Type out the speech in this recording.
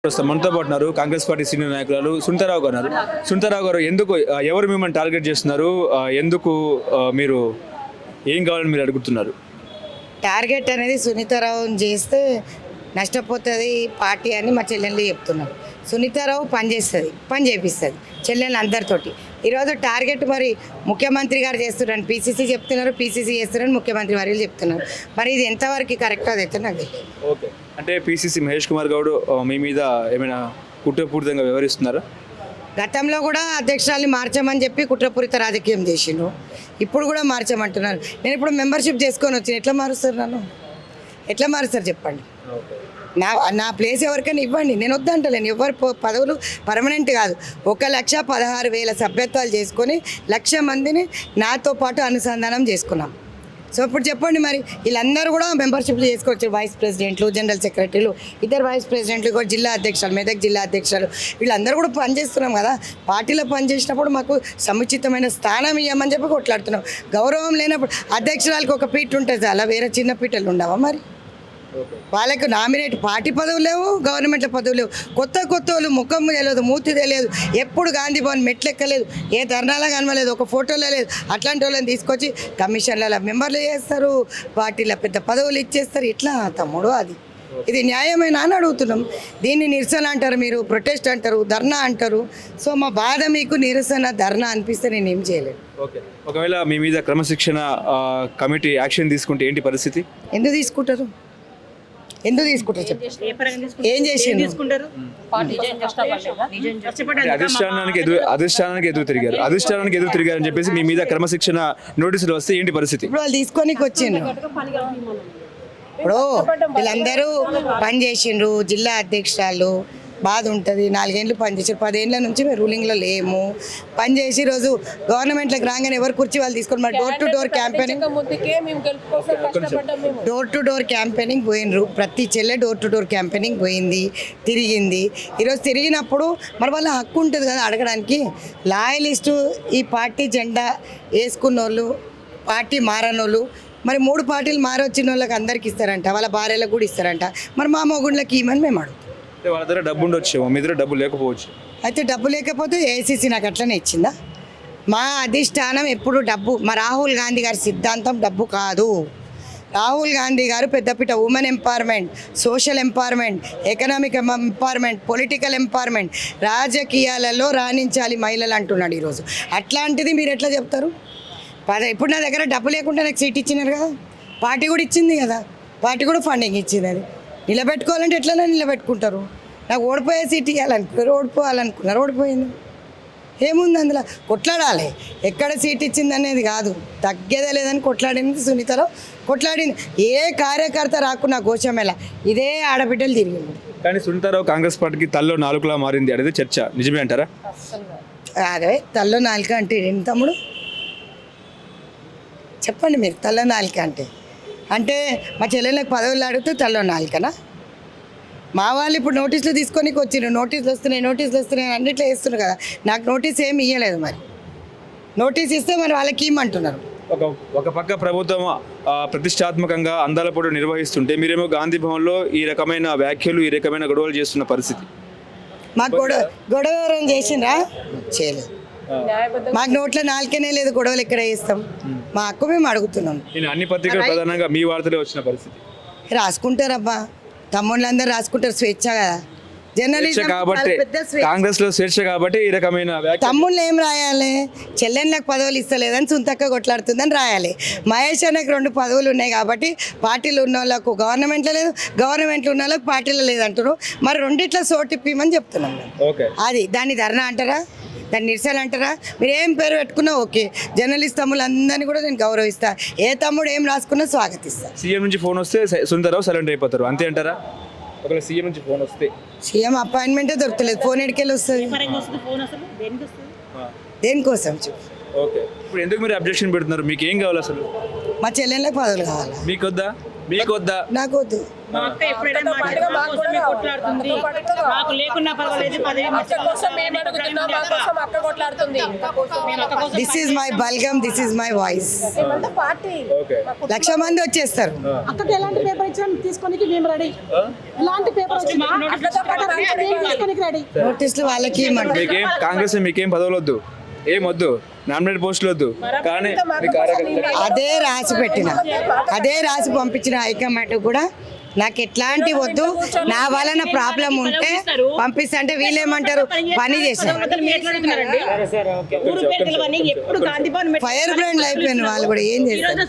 మనతో పాటు ఉన్నారు కాంగ్రెస్ పార్టీ సీనియర్ నాయకురాలు సునీతారావు గారు ఉన్నారు. సునీతారావు గారు, ఎందుకు ఎవరు మిమ్మల్ని టార్గెట్ చేస్తున్నారు? ఎందుకు మీరు ఏం కావాలని మీరు అడుగుతున్నారు? టార్గెట్ అనేది సునీతారావుని చేస్తే నష్టపోతుంది పార్టీ అని మా చెల్లెళ్ళు చెప్తున్నారు. సునీతారావు పని చేస్తుంది, పని చేపిస్తుంది చెల్లెళ్ళు అందరితోటి. ఈరోజు టార్గెట్ మరి ముఖ్యమంత్రి గారు చేస్తున్నారని పీసీసీ చెప్తున్నారు, పీసీసీ చేస్తున్నారని ముఖ్యమంత్రి వారు చెప్తున్నారు. మరి ఇది ఎంతవరకు కరెక్ట్ అదైతే నాకు తెలియదు. ఓకే, అంటే పీసీసీ మహేష్ కుమార్ గౌడ్ మీ మీద ఏమైనా కుట్రపూరితంగా వ్యవహరిస్తున్నారా? గతంలో కూడా అధ్యక్షురాలని మార్చమని చెప్పి కుట్రపూరిత రాజకీయం చేసిండు, ఇప్పుడు కూడా మార్చమంటున్నారు. నేను ఇప్పుడు మెంబర్షిప్ చేసుకొని వచ్చిన, ఎట్లా మారుస్తారు నన్ను? ఎట్లా మారుస్తారు చెప్పండి? నా ప్లేస్ ఎవరికైనా ఇవ్వండి, నేను వద్దంటలేను. ఎవరు పదవులు పర్మనెంట్ కాదు. 1,16,000 సభ్యత్వాలు చేసుకొని 1,00,000 మందిని నాతో పాటు అనుసంధానం చేసుకున్నాం. సో ఇప్పుడు చెప్పండి, మరి వీళ్ళందరూ కూడా మెంబర్షిప్లు చేసుకోవచ్చు. వైస్ ప్రెసిడెంట్లు, జనరల్ సెక్రటరీలు, ఇద్దరు వైస్ ప్రెసిడెంట్లు, కూడా జిల్లా అధ్యక్షులు, మెదక్ జిల్లా అధ్యక్షులు, వీళ్ళందరూ కూడా పనిచేస్తున్నాం కదా. పార్టీలో పనిచేసినప్పుడు మాకు సముచితమైన స్థానం ఇవ్వమని చెప్పి కొట్లాడుతున్నాం. గౌరవం లేనప్పుడు అధ్యక్షురాలకు ఒక పీట ఉంటుంది, అలా వేరే చిన్న పీటలు ఉండవా? మరి వాళ్ళకు నామినేట్ పార్టీ పదవులు లేవు, గవర్నమెంట్ల పదవులు లేవు. కొత్త వాళ్ళు ముఖం తెలియదు, మూర్తి తెలియదు, ఎప్పుడు గాంధీ భవన్ మెట్లెక్కలేదు, ఏ ధర్నాలా కనవలేదు, ఒక ఫోటోలో లేదు. అట్లాంటి వాళ్ళని తీసుకొచ్చి కమిషన్ల మెంబర్లు చేస్తారు, పార్టీల పెద్ద పదవులు ఇచ్చేస్తారు. ఇట్లా తమ్ముడు, ఇది న్యాయమైన అని అడుగుతున్నాం. దీన్ని నిరసన అంటారు, మీరు ప్రొటెస్ట్ అంటారు, ధర్నా అంటారు. సో మా బాధ మీకు నిరసన ధర్నా అనిపిస్తే నేను ఏం చేయలేదు. ఓకే, ఒకవేళ మీ మీద క్రమశిక్షణ కమిటీ యాక్షన్ తీసుకుంటే ఏంటి పరిస్థితి? ఎందుకు తీసుకుంటారు చెప్పు, ఏం చేసిండు? అధిష్టానానికి ఎదురు తిరిగారు అని చెప్పేసి మీ మీద క్రమశిక్షణ నోటీసులు వస్తే ఏంటి పరిస్థితి? ఇప్పుడు వాళ్ళు తీసుకొని వచ్చిండ్రు. ఇప్పుడు వీళ్ళందరూ పని చేసిండ్రు, జిల్లా అధ్యక్షురాలు బాధ ఉంటుంది. 4 ఏళ్ళు పనిచేసారు, 10 ఏళ్ళ నుంచి మేము రూలింగ్లో లేము. పనిచేసి ఈరోజు గవర్నమెంట్లోకి రాగానే ఎవరు కుర్చీ వాళ్ళు తీసుకొని మరి డోర్ టు డోర్ క్యాంపెయినింగ్ పోయినరు. ప్రతి చెల్లె డోర్ టు డోర్ క్యాంపెయినింగ్ పోయింది, తిరిగింది. ఈరోజు తిరిగినప్పుడు మరి వాళ్ళ హక్కు ఉంటుంది కదా అడగడానికి. లాయలిస్టు ఈ పార్టీ జెండా వేసుకున్న వాళ్ళు, పార్టీ మారనోళ్ళు, మరి 3 పార్టీలు మారొచ్చిన వాళ్ళకి అందరికి ఇస్తారంట, వాళ్ళ భార్యలకు కూడా ఇస్తారంట. మరి మా మొగుళ్ళకి ఇవ్వమని మేము అడుగుతాం. వాళ్ళ దగ్గర డబ్బు ఉండొచ్చు, మీ దగ్గర డబ్బు లేకపోవచ్చు. అయితే డబ్బు లేకపోతే ఏఐసీసీ నాకు అట్లనే ఇచ్చిందా? మా అధిష్టానం ఎప్పుడు డబ్బు, మా రాహుల్ గాంధీ గారి సిద్ధాంతం డబ్బు కాదు. రాహుల్ గాంధీ గారు పెద్దపీట women empowerment, social empowerment, economic empowerment, political empowerment, రాజకీయాలలో రాణించాలి మహిళలు అంటున్నాడు ఈరోజు. అట్లాంటిది మీరు ఎట్లా చెప్తారు? ఇప్పుడు నా దగ్గర డబ్బు లేకుండా నాకు సీట్ ఇచ్చినారు కదా, పార్టీ కూడా ఇచ్చింది కదా, పార్టీ కూడా ఫండింగ్ ఇచ్చింది. అది నిలబెట్టుకోవాలంటే ఎట్లైనా నిలబెట్టుకుంటారు. నాకు ఓడిపోయే సీట్ ఇవ్వాలనుకున్నారు, ఓడిపోవాలనుకున్నారు, ఓడిపోయింది. ఏముంది అందులో? కొట్లాడాలి. ఎక్కడ సీట్ ఇచ్చింది అనేది కాదు, తగ్గేదే లేదని కొట్లాడింది సునీతలో. కొట్లాడింది ఏ కార్యకర్త రాకున్నా గోషమేళ ఇదే ఆడబిడ్డలు తిరిగింది. కానీ సునీతారావు కాంగ్రెస్ పార్టీకి తల్లో నాలుగులా మారింది అనేది చర్చ, నిజమే అంటారా? అదే తల్లో నాలుక అంటే ఏంటి తమ్ముడు? చెప్పండి మీరు. తల్లో నాలుక అంటే మా చెల్లెళ్ళకి పదవులు అడిగితే తల్లో నాలుకనా? మా వాళ్ళు ఇప్పుడు నోటీసులు తీసుకొని వచ్చిండ్రు, నోటీసులు వస్తున్నాయి అన్నిట్లో వేస్తున్నారు కదా. నాకు నోటీస్ ఏమి ఇవ్వలేదు. మరి నోటీస్ ఇస్తే మరి వాళ్ళకి ఇమ్మంటున్నారు. ఒక పక్క ప్రభుత్వం ప్రతిష్టాత్మకంగా అందాల పోటీ నిర్వహిస్తుంటే మీరేమో గాంధీ భవన్లో ఈ రకమైన వ్యాఖ్యలు, ఈ రకమైన గొడవలు చేస్తున్న పరిస్థితి. మాకు గొడవ ఎవరైనా చేసిండ్రా? చేయలేదు. మాకు నోట్లో నాలుకనే లేదు, గొడవలు ఎక్కడ చేస్తాం? మా హక్కు మేము అడుగుతున్నాం. అన్ని పత్రికలు ప్రధానంగా మీ వార్తలే వచ్చిన పరిస్థితి. రాసుకుంటారబ్బా, తమ్ముళ్ళందరూ రాసుకుంటారు, స్వేచ్ఛ కదా. జర్నలిజం కాబట్టి కాంగ్రెస్ లో స్వేచ్ఛ కాబట్టి ఈ రకమైన తమ్ముళ్ళు ఏం రాయాలి? చెల్లెళ్ళకి పదవులు ఇస్తలేదని సుంతక్క కొట్లాడుతుందని రాయాలి. మహేష్ అన్నకు 2 పదవులు ఉన్నాయి కాబట్టి పార్టీలు ఉన్న వాళ్ళకు గవర్నమెంట్లో లేదు, గవర్నమెంట్లో ఉన్న వాళ్ళకి పార్టీలో లేదంటారు. మరి రెండిట్లో సోటిప్పిమని చెప్తున్నాం. అది దాన్ని ధర్నా అంటారా? దాన్ని నిరసన అంటారా? మీరు ఏం పేరు పెట్టుకున్నా ఓకే. జర్నలిస్ట్ తమ్ముళ్ళందరినీ కూడా నేను గౌరవిస్తా. ఏ తమ్ముడు ఏం రాసుకున్నా స్వాగతిస్తా. సీఎం నుంచి ఫోన్ వస్తే సునీతారావు సైలెంట్ అయిపోతారు, అంతే అంటారా? ఒకవేళ సీఎం నుంచి ఫోన్ వస్తే, సీఎం అపాయింట్మెంటే దొరకలేదు, ఫోన్ ఎడికెళ్ళి వస్తుంది? దేనికోసం చెప్పు. ఓకే, ఇప్పుడు ఎందుకు మీరు అబ్జెక్షన్ పెడుతున్నారు? మీకు ఏం కావాలి అసలు? మా చెల్లెళ్ళకి పదవులు కావాలా? మీకు వద్దా? మీకు వద్దా? నాకు వద్దు. మా అక్క ఎప్పుడైనా మా అక్క మా కోసమే కొట్లాడుతుంది. మాకు లేకున్నా పర్వాలేదు, పదవి దిస్ ఈజ్ మై బల్గమ్, this is my voice. Okay 1,00,000 మంది వచ్చేస్తారు. అక్కకి ఎలాంటి పేపర్ ఇచ్చినా తీసుకోనికి మేము రెడీ. ఎలాంటి పేపర్ వచ్చినా తీసుకోనికి రెడీ. నోటీసులు వాళ్ళకి ఇవ్వమంటారు. మీకేం కాంగ్రెస్ మీకేం పదవులు వద్దు, ఏం వద్దు, నామినేట్ పోస్టులు వద్దు, కానీ మీ కార్యకర్తలు అదే రాసి పెట్టిన, అదే రాసి పంపించిన హైకమాండ్ కూడా నాకు ఎట్లాంటి వద్దు, నా వలన ప్రాబ్లం ఉంటే పంపిస్తా అంటే వీళ్ళేమంటారు పని చేశారు. ఊరు పేరు తెలవని ఎప్పుడు గాంధీ భవన్ ఫైర్ బ్రాండ్లు అయిపోయిన వాళ్ళు కూడా ఏం చేస్తారు.